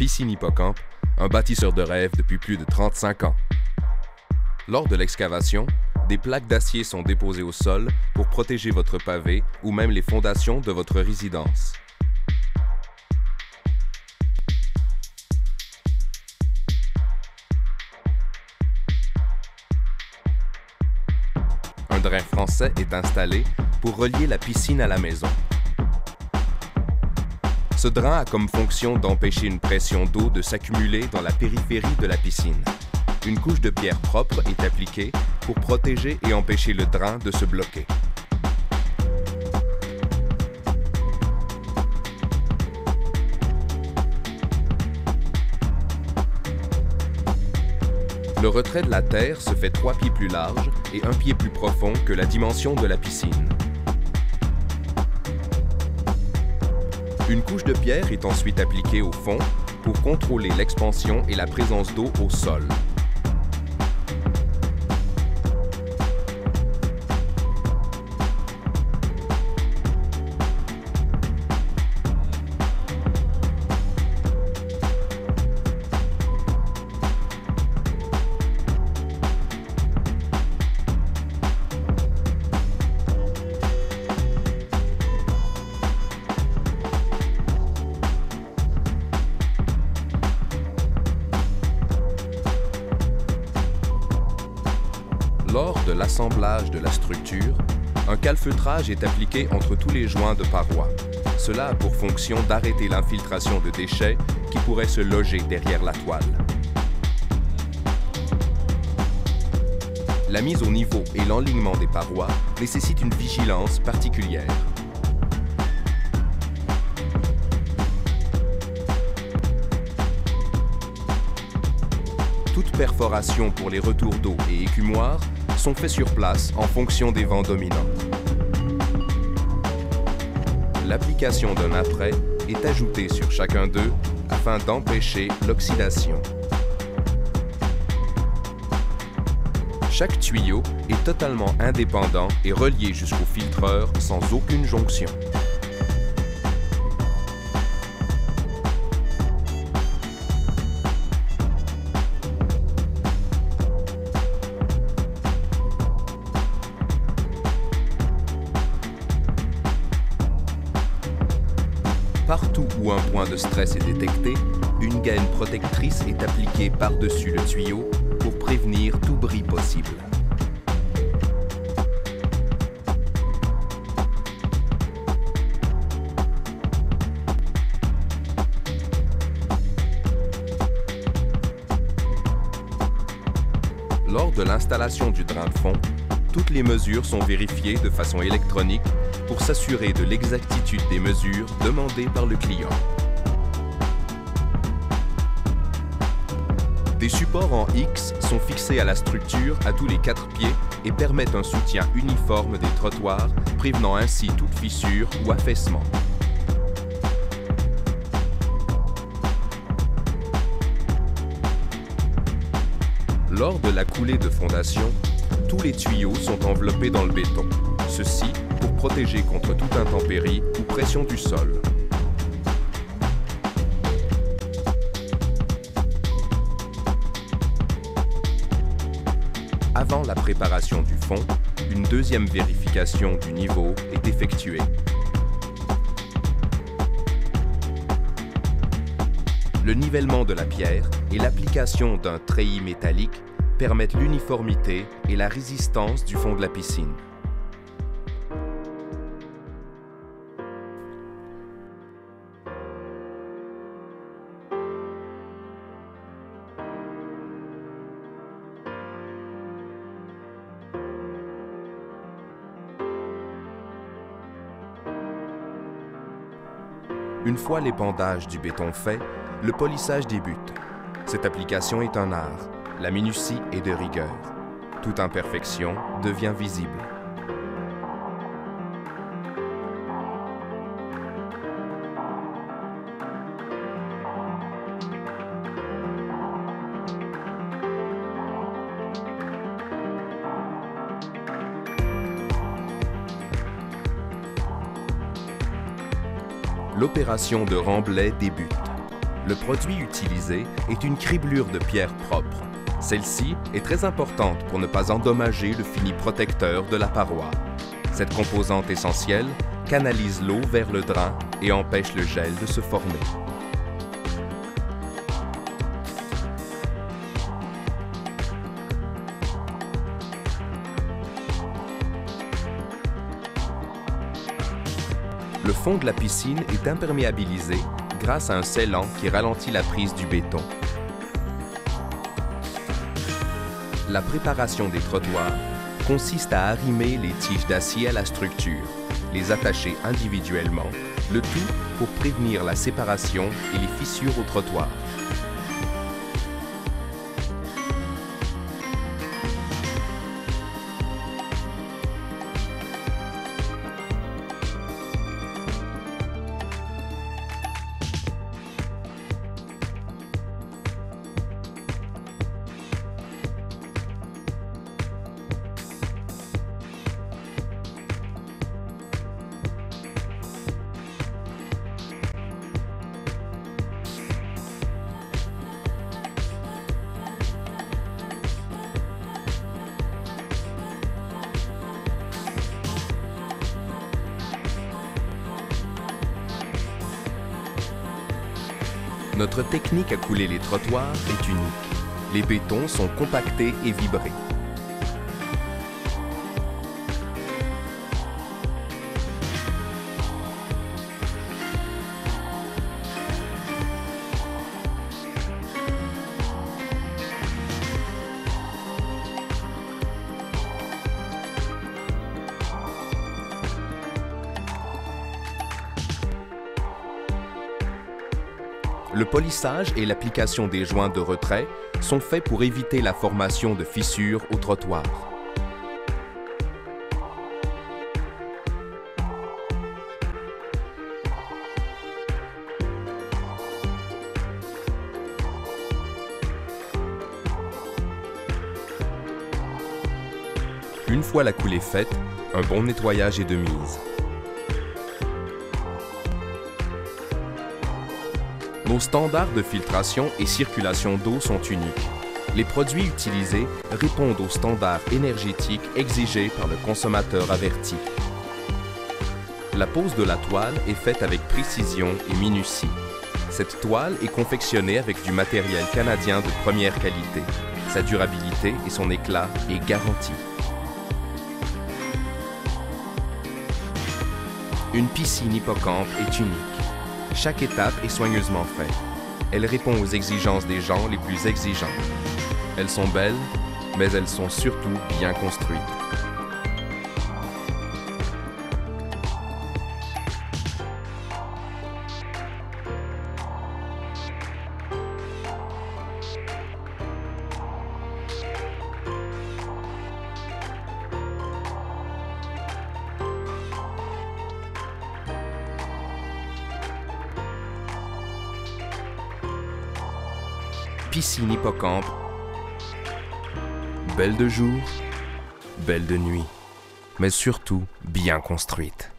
Piscine Hippocampe, un bâtisseur de rêve depuis plus de 35 ans. Lors de l'excavation, des plaques d'acier sont déposées au sol pour protéger votre pavé ou même les fondations de votre résidence. Un drain français est installé pour relier la piscine à la maison. Ce drain a comme fonction d'empêcher une pression d'eau de s'accumuler dans la périphérie de la piscine. Une couche de pierre propre est appliquée pour protéger et empêcher le drain de se bloquer. Le retrait de la terre se fait 3 pieds plus large et 1 pied plus profond que la dimension de la piscine. Une couche de pierre est ensuite appliquée au fond pour contrôler l'expansion et la présence d'eau au sol. Lors de l'assemblage de la structure, un calfeutrage est appliqué entre tous les joints de parois. Cela a pour fonction d'arrêter l'infiltration de déchets qui pourraient se loger derrière la toile. La mise au niveau et l'enlignement des parois nécessitent une vigilance particulière. Toutes perforations pour les retours d'eau et écumoires sont faits sur place en fonction des vents dominants. L'application d'un apprêt est ajoutée sur chacun d'eux afin d'empêcher l'oxydation. Chaque tuyau est totalement indépendant et relié jusqu'au filtreur sans aucune jonction. Partout où un point de stress est détecté, une gaine protectrice est appliquée par-dessus le tuyau pour prévenir tout bris possible. Lors de l'installation du drain de fond, toutes les mesures sont vérifiées de façon électronique pour s'assurer de l'exactitude des mesures demandées par le client. Des supports en X sont fixés à la structure à tous les 4 pieds et permettent un soutien uniforme des trottoirs, prévenant ainsi toute fissure ou affaissement. Lors de la coulée de fondation, tous les tuyaux sont enveloppés dans le béton. Ceci pour protéger contre toute intempérie ou pression du sol. Avant la préparation du fond, une deuxième vérification du niveau est effectuée. Le nivellement de la pierre et l'application d'un treillis métallique permettent l'uniformité et la résistance du fond de la piscine. Une fois l'épandage du béton fait, le polissage débute. Cette application est un art. La minutie est de rigueur. Toute imperfection devient visible. L'opération de remblai débute. Le produit utilisé est une criblure de pierre propre. Celle-ci est très importante pour ne pas endommager le fini protecteur de la paroi. Cette composante essentielle canalise l'eau vers le drain et empêche le gel de se former. Le fond de la piscine est imperméabilisé grâce à un scellant qui ralentit la prise du béton. La préparation des trottoirs consiste à arrimer les tiges d'acier à la structure, les attacher individuellement, le tout pour prévenir la séparation et les fissures au trottoir. Notre technique à couler les trottoirs est unique. Les bétons sont compactés et vibrés. Le polissage et l'application des joints de retrait sont faits pour éviter la formation de fissures au trottoir. Une fois la coulée faite, un bon nettoyage est de mise. Nos standards de filtration et circulation d'eau sont uniques. Les produits utilisés répondent aux standards énergétiques exigés par le consommateur averti. La pose de la toile est faite avec précision et minutie. Cette toile est confectionnée avec du matériel canadien de première qualité. Sa durabilité et son éclat est garantie. Une piscine hippocampe est unique. Chaque étape est soigneusement faite. Elle répond aux exigences des gens les plus exigeants. Elles sont belles, mais elles sont surtout bien construites. Piscine hippocampe, belle de jour, belle de nuit, mais surtout bien construite.